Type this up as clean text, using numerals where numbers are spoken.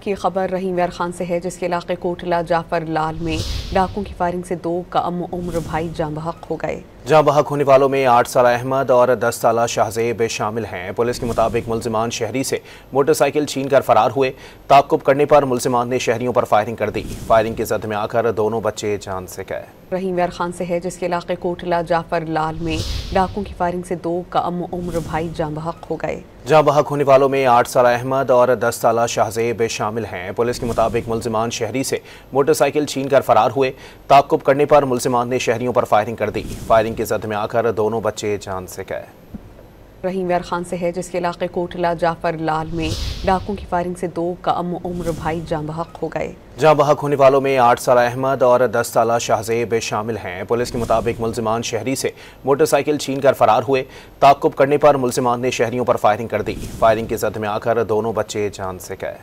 की खबर रहीम यार खान से है, जिसके इलाके कोटला जाफर लाल में डाकुओं की फायरिंग से 2 कम उम्र भाई जाँ बहक हो गए। जाँ बहक होने वालों में 8 साल अहमद और 10 साल शाहजेब शामिल हैं। पुलिस के मुताबिक मुलजिमान शहरी से मोटरसाइकिल छीन कर फरार हुए। ताक़ुब करने पर मुलजिमान ने शहरियों पर फायरिंग कर दी। फायरिंग की जद में आकर दोनों बच्चे जान से गए। रहीम यार खान से है, जिसके इलाके कोटला जाफर लाल में डाकुओं की फायरिंग से 2 कम उम्र भाई जाँ बहक हो गए। जाँ बहक होने वालों में 8 साल अहमद और 10 साल शाहजेब शामिल हैं। पुलिस के मुताबिक मुलजिमान शहरी से मोटरसाइकिल छीन कर फरार हुए। ताक़ुब करने पर मुलजिमान ने शहरियों पर फायरिंग कर दी। फायरिंग की जद में आकर दोनों बच्चे जान से गए। रहीम यार खान से है, जिसके इलाके कोटला जाफर लाल में डाकुओं की फायरिंग से 2 कम उम्र भाई जाँ बहक हो गए। जाँ बहक होने वालों में 8 साल अहमद और 10 साल शाहजेब शामिल हैं। पुलिस के मुताबिक मुलजिमान शहरी से मोटरसाइकिल छीन कर फरार हुए। ताक़ुब करने पर मुलजिमान ने शहरियों पर फायरिंग कर दी। फायरिंग की जद में आकर दोनों बच्चे जान से गए।